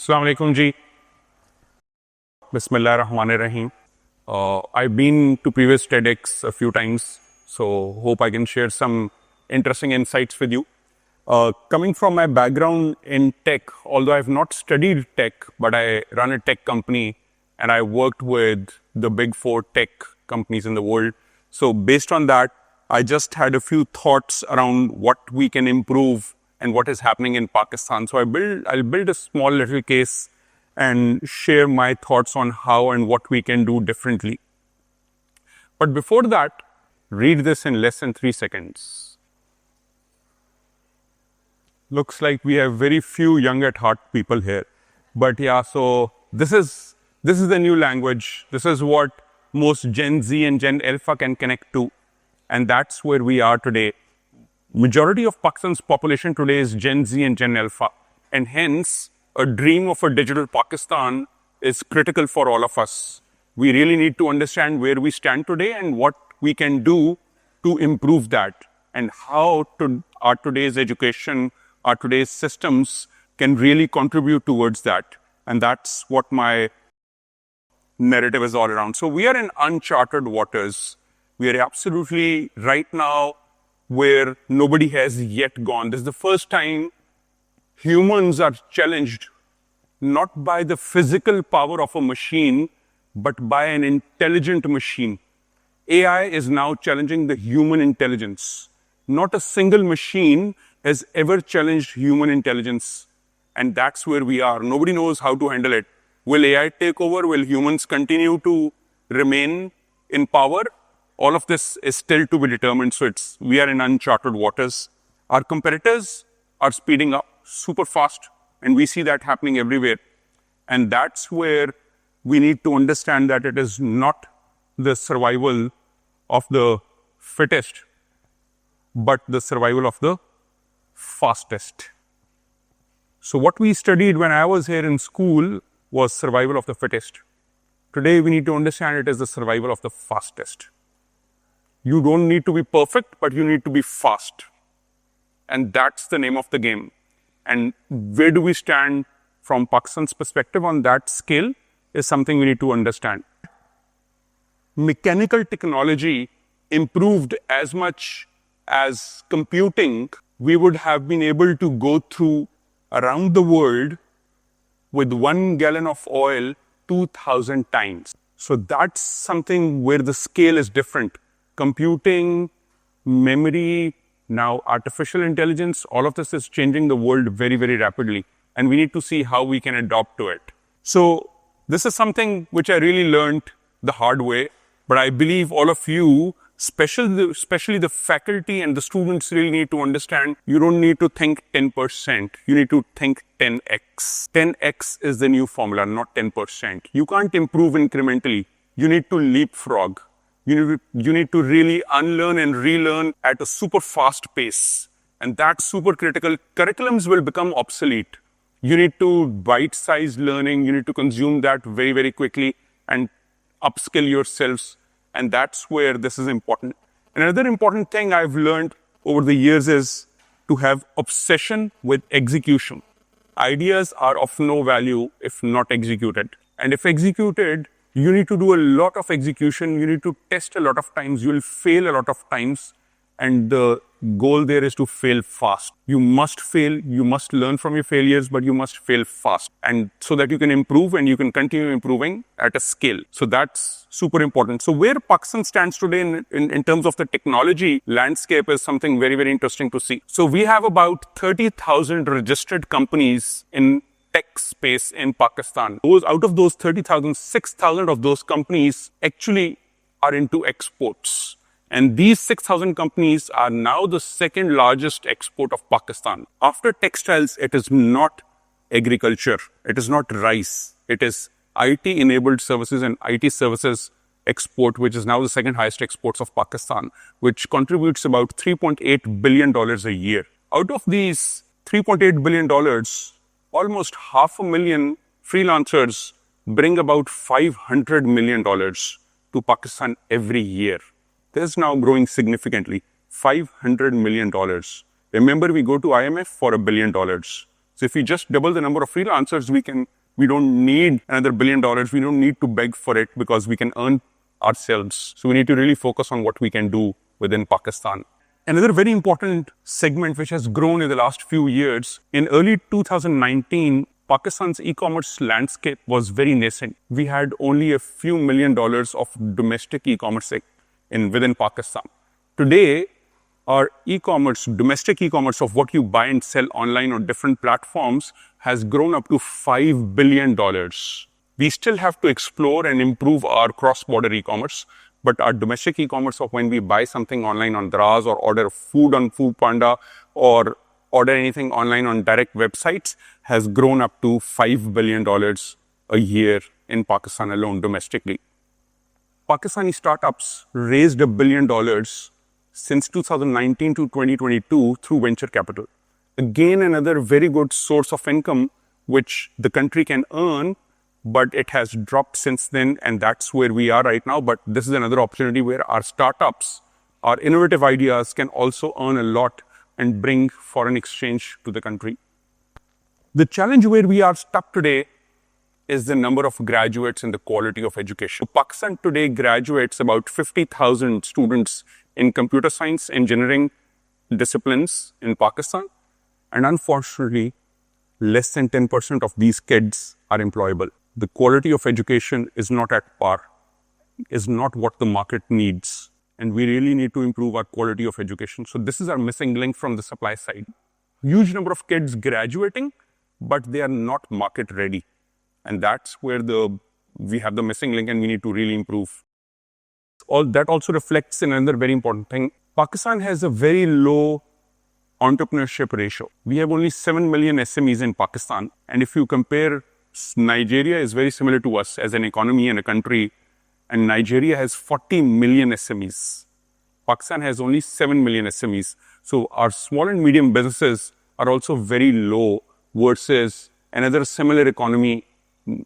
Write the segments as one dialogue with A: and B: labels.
A: Assalamu alaikum ji. Bismillah ar-Rahman ar-Rahim. I've been to previous TEDx a few times, so hope I can share some interesting insights with you. Coming from my background in tech, although I've not studied tech, but I run a tech company and I worked with the big 4 tech companies in the world. So based on that, I just had a few thoughts around what we can improve and what is happening in Pakistan. So I'll build a small little case and share my thoughts on how and what we can do differently. But before that, read this in less than 3 seconds. Looks like we have very few young at heart people here. But yeah, so this is the new language. This is what most Gen Z and Gen Alpha can connect to. And that's where we are today. Majority of Pakistan's population today is Gen Z and Gen Alpha. And hence, a dream of a digital Pakistan is critical for all of us. We really need to understand where we stand today and what we can do to improve that, and how our today's education, our today's systems can really contribute towards that. And that's what my narrative is all around. So we are in uncharted waters. We are absolutely right now where nobody has yet gone. This is the first time humans are challenged not by the physical power of a machine, but by an intelligent machine. AI is now challenging the human intelligence. Not a single machine has ever challenged human intelligence. And that's where we are. Nobody knows how to handle it. Will AI take over? Will humans continue to remain in power? All of this is still to be determined. So we are in uncharted waters. Our competitors are speeding up super fast, and we see that happening everywhere. And that's where we need to understand that it is not the survival of the fittest, but the survival of the fastest. So what we studied when I was here in school was survival of the fittest. Today we need to understand it is the survival of the fastest. You don't need to be perfect, but you need to be fast. And that's the name of the game. And where do we stand from Pakistan's perspective on that scale is something we need to understand. Mechanical technology improved as much as computing, we would have been able to go through around the world with 1 gallon of oil 2,000 times. So that's something where the scale is different. Computing, memory, now artificial intelligence, all of this is changing the world very, very rapidly. And we need to see how we can adopt to it. So this is something which I really learned the hard way. But I believe all of you, especially the faculty and the students, really need to understand you don't need to think 10%. You need to think 10x. 10x is the new formula, not 10%. You can't improve incrementally. You need to leapfrog. You need to really unlearn and relearn at a super fast pace. And that's super critical. Curriculums will become obsolete. You need to bite-sized learning. You need to consume that very, very quickly and upskill yourselves. And that's where this is important. Another important thing I've learned over the years is to have obsession with execution. Ideas are of no value if not executed. And if executed, you need to do a lot of execution. You need to test a lot of times. You will fail a lot of times. And the goal there is to fail fast. You must fail. You must learn from your failures, but you must fail fast. And so that you can improve and you can continue improving at a scale. So that's super important. So where Pakistan stands today in terms of the technology landscape is something very, very interesting to see. So we have about 30,000 registered companies in tech space in Pakistan. Out of those 30,000, 6,000 of those companies actually are into exports. And these 6,000 companies are now the second largest export of Pakistan. After textiles, it is not agriculture. It is not rice. It is IT-enabled services and IT services export, which is now the second highest exports of Pakistan, which contributes about $3.8 billion a year. Out of these $3.8 billion, almost 500,000 freelancers bring about $500 million to Pakistan every year. This is now growing significantly, $500 million. Remember, we go to IMF for $1 billion. So if we just double the number of freelancers, we don't need another $1 billion. We don't need to beg for it because we can earn ourselves. So we need to really focus on what we can do within Pakistan. Another very important segment which has grown in the last few years, in early 2019, Pakistan's e-commerce landscape was very nascent. We had only a few $1 million of domestic e-commerce within Pakistan. Today, our e-commerce, domestic e-commerce of what you buy and sell online on different platforms has grown up to $5 billion. We still have to explore and improve our cross-border e-commerce, but our domestic e-commerce of when we buy something online on Draaz or order food on Foodpanda or order anything online on direct websites has grown up to $5 billion a year in Pakistan alone domestically. Pakistani startups raised $1 billion since 2019 to 2022 through venture capital. Again, another very good source of income which the country can earn, but it has dropped since then, and that's where we are right now. But this is another opportunity where our startups, our innovative ideas can also earn a lot and bring foreign exchange to the country. The challenge where we are stuck today is the number of graduates and the quality of education. Pakistan today graduates about 50,000 students in computer science, engineering disciplines in Pakistan. And unfortunately, less than 10% of these kids are employable. The quality of education is not at par, is not what the market needs. And we really need to improve our quality of education. So this is our missing link from the supply side. Huge number of kids graduating, but they are not market ready. And that's where we have the missing link and we need to really improve. All that also reflects in another very important thing. Pakistan has a very low entrepreneurship ratio. We have only 7 million SMEs in Pakistan. And if you compare, Nigeria is very similar to us as an economy and a country. And Nigeria has 40 million SMEs. Pakistan has only 7 million SMEs. So our small and medium businesses are also very low versus another similar economy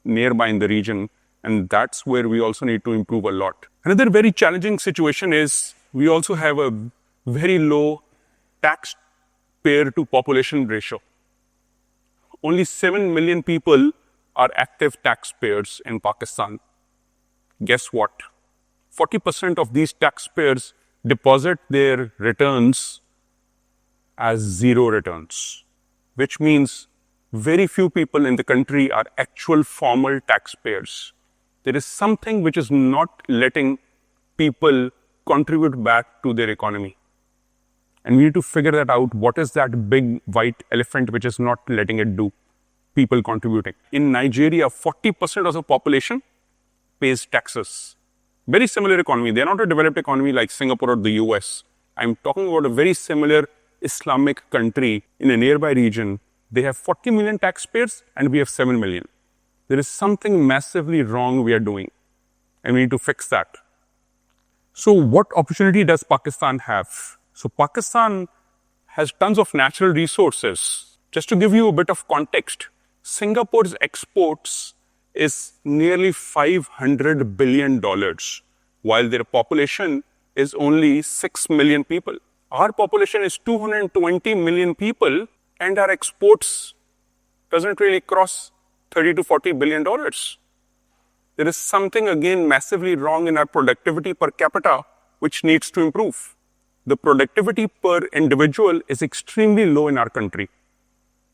A: nearby in the region. And that's where we also need to improve a lot. Another very challenging situation is we also have a very low taxpayer to population ratio. Only 7 million people are active taxpayers in Pakistan. Guess what? 40% of these taxpayers deposit their returns as zero returns, which means very few people in the country are actual formal taxpayers. There is something which is not letting people contribute back to their economy. And we need to figure that out. What is that big white elephant which is not letting it do? People contributing. In Nigeria, 40% of the population pays taxes. Very similar economy. They're not a developed economy like Singapore or the US. I'm talking about a very similar Islamic country in a nearby region. They have 40 million taxpayers and we have 7 million. There is something massively wrong we are doing and we need to fix that. So what opportunity does Pakistan have? So Pakistan has tons of natural resources. Just to give you a bit of context, Singapore's exports is nearly $500 billion, while their population is only 6 million people. Our population is 220 million people and our exports doesn't really cross $30 to $40 billion. There is something again massively wrong in our productivity per capita, which needs to improve. The productivity per individual is extremely low in our country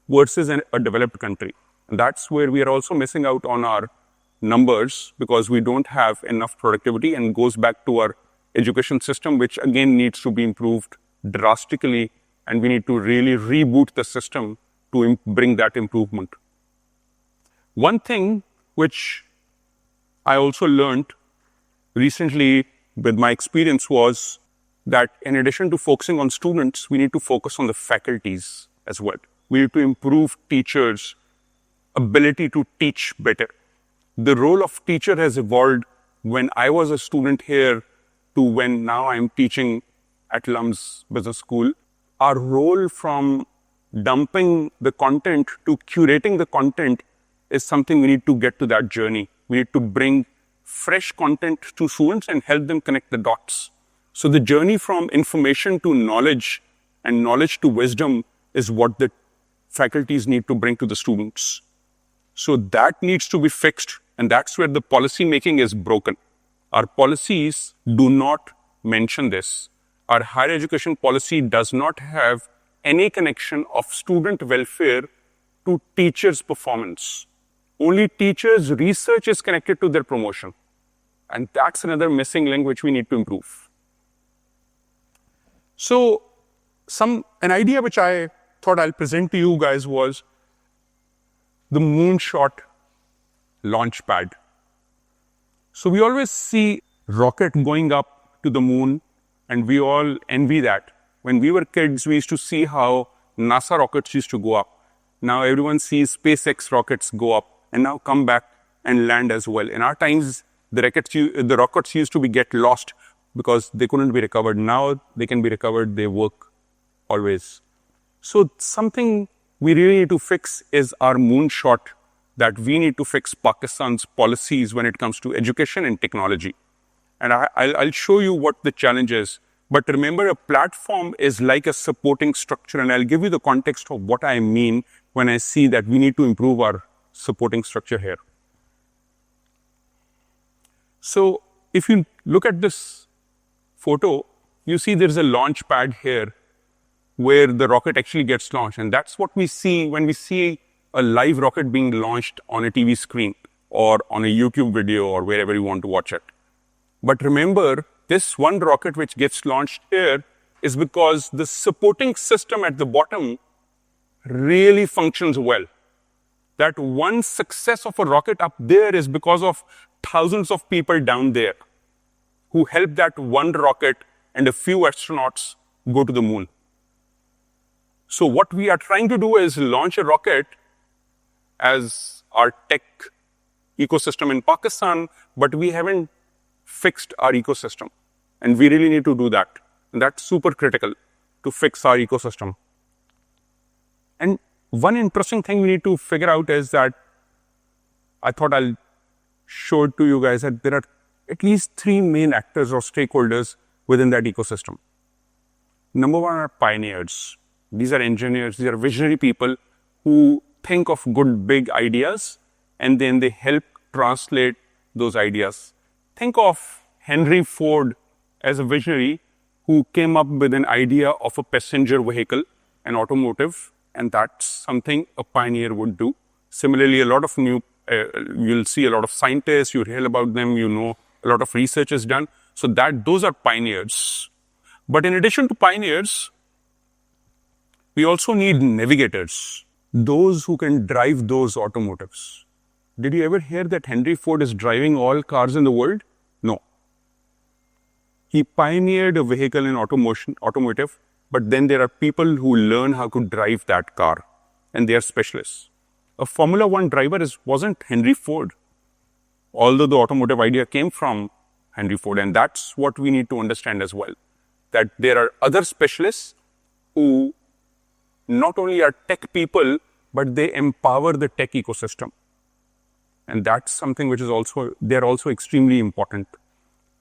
A: versus a developed country. And that's where we are also missing out on our numbers because we don't have enough productivity and goes back to our education system, which again needs to be improved drastically. And we need to really reboot the system to bring that improvement. One thing which I also learned recently with my experience was that in addition to focusing on students, we need to focus on the faculties as well. We need to improve teachers' ability to teach better. The role of teacher has evolved when I was a student here to when now I'm teaching at LUMS Business School. Our role from dumping the content to curating the content is something we need to get to that journey. We need to bring fresh content to students and help them connect the dots. So the journey from information to knowledge and knowledge to wisdom is what the faculties need to bring to the students. So that needs to be fixed, and that's where the policy making is broken. Our policies do not mention this. Our higher education policy does not have any connection of student welfare to teachers' performance. Only teachers' research is connected to their promotion. And that's another missing link which we need to improve. So, an idea which I thought I'll present to you guys was the moonshot launch pad. So we always see rocket going up to the moon, and we all envy that. When we were kids, we used to see how NASA rockets used to go up. Now everyone sees SpaceX rockets go up and now come back and land as well. In our times, the rockets used to get lost because they couldn't be recovered. Now they can be recovered, they work always. So something we really need to fix is our moonshot, that we need to fix Pakistan's policies when it comes to education and technology. And I'll show you what the challenge is. But remember, a platform is like a supporting structure, and I'll give you the context of what I mean when I see that we need to improve our supporting structure here. So if you look at this photo, you see there's a launch pad here where the rocket actually gets launched. And that's what we see when we see a live rocket being launched on a TV screen or on a YouTube video or wherever you want to watch it. But remember, this one rocket which gets launched here is because the supporting system at the bottom really functions well. That one success of a rocket up there is because of thousands of people down there who helped that one rocket and a few astronauts go to the moon. So what we are trying to do is launch a rocket as our tech ecosystem in Pakistan, but we haven't fixed our ecosystem. And we really need to do that. And that's super critical to fix our ecosystem. And one interesting thing we need to figure out is that I thought I'll show it to you guys that there are at least 3 main actors or stakeholders within that ecosystem. Number one are pioneers. These are engineers, these are visionary people who think of good, big ideas, and then they help translate those ideas. Think of Henry Ford as a visionary who came up with an idea of a passenger vehicle, an automotive, and that's something a pioneer would do. Similarly, a lot of you'll see a lot of scientists, you hear about them, you know, a lot of research is done. So those are pioneers. But in addition to pioneers, we also need navigators, those who can drive those automotives. Did you ever hear that Henry Ford is driving all cars in the world? No. He pioneered a vehicle in automotive, but then there are people who learn how to drive that car, and they are specialists. A Formula One driver wasn't Henry Ford, although the automotive idea came from Henry Ford, and that's what we need to understand as well, that there are other specialists who not only are tech people, but they empower the tech ecosystem. And that's something which is they're also extremely important.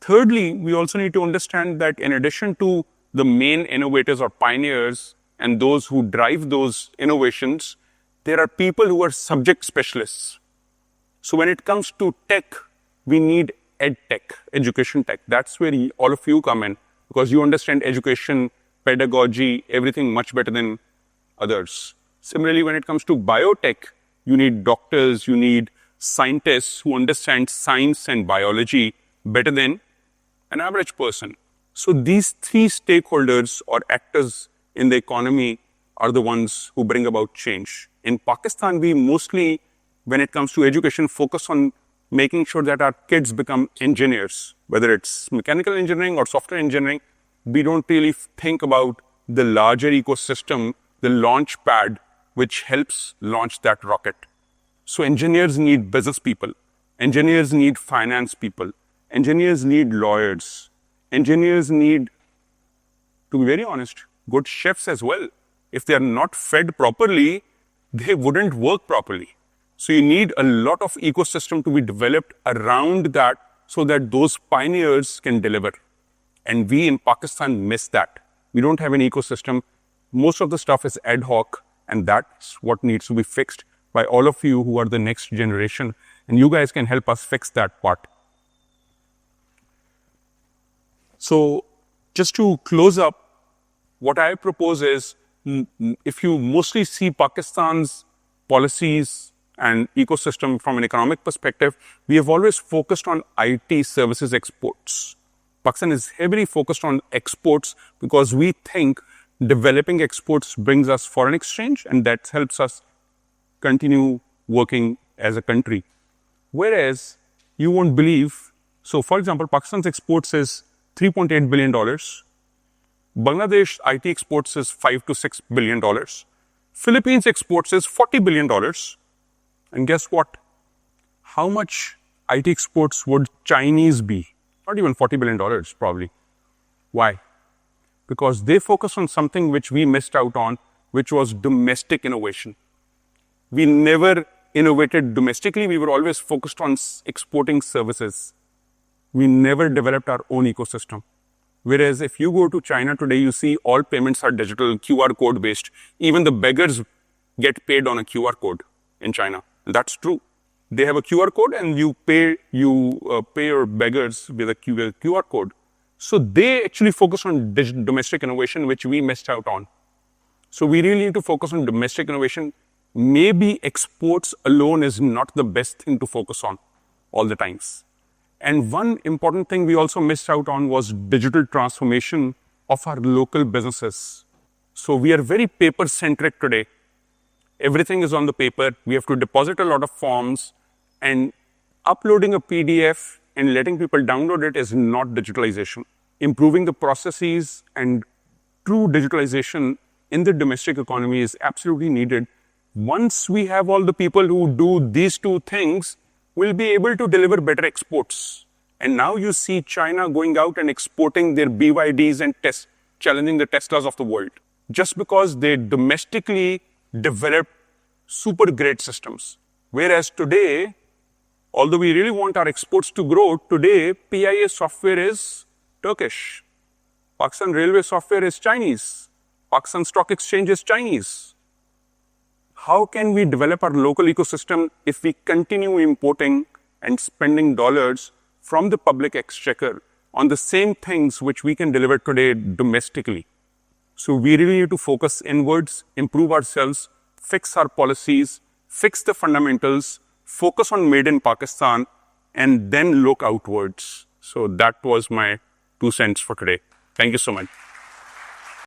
A: Thirdly, we also need to understand that in addition to the main innovators or pioneers and those who drive those innovations, there are people who are subject specialists. So when it comes to tech, we need ed tech, education tech. That's where all of you come in, because you understand education, pedagogy, everything much better than others. Similarly, when it comes to biotech, you need doctors, you need scientists who understand science and biology better than an average person. So these 3 stakeholders or actors in the economy are the ones who bring about change. In Pakistan, we mostly, when it comes to education, focus on making sure that our kids become engineers, whether it's mechanical engineering or software engineering. We don't really think about the larger ecosystem, the launch pad, which helps launch that rocket. So engineers need business people. Engineers need finance people. Engineers need lawyers. Engineers need, to be very honest, good chefs as well. If they are not fed properly, they wouldn't work properly. So you need a lot of ecosystem to be developed around that so that those pioneers can deliver. And we in Pakistan miss that. We don't have an ecosystem. Most of the stuff is ad hoc. And that's what needs to be fixed by all of you who are the next generation. And you guys can help us fix that part. So just to close up, what I propose is, if you mostly see Pakistan's policies and ecosystem from an economic perspective, we have always focused on IT services exports. Pakistan is heavily focused on exports because we think developing exports brings us foreign exchange, and that helps us continue working as a country. Whereas you won't believe, so for example, Pakistan's exports is $3.8 billion. Bangladesh IT exports is $5 to $6 billion. Philippines exports is $40 billion. And guess what? How much IT exports would Chinese be? Not even $40 billion, probably. Why? Because they focus on something which we missed out on, which was domestic innovation. We never innovated domestically. We were always focused on exporting services. We never developed our own ecosystem. Whereas if you go to China today, you see all payments are digital, QR code based. Even the beggars get paid on a QR code in China. And that's true. They have a QR code and you pay your beggars with a QR code. So they actually focus on domestic innovation, which we missed out on. So we really need to focus on domestic innovation. Maybe exports alone is not the best thing to focus on all the times. And one important thing we also missed out on was digital transformation of our local businesses. So we are very paper-centric today. Everything is on the paper. We have to deposit a lot of forms, and uploading a PDF and letting people download it is not digitalization. Improving the processes and true digitalization in the domestic economy is absolutely needed. Once we have all the people who do these two things, we'll be able to deliver better exports. And now you see China going out and exporting their BYDs and challenging the Teslas of the world. Just because they domestically developed super great systems. Whereas today, although we really want our exports to grow, today PIA software is Turkish. Pakistan Railway software is Chinese. Pakistan Stock Exchange is Chinese. How can we develop our local ecosystem if we continue importing and spending dollars from the public exchequer on the same things which we can deliver today domestically? So we really need to focus inwards, improve ourselves, fix our policies, fix the fundamentals, focus on made in Pakistan, and then look outwards. So that was my 2 cents for today. Thank you so much.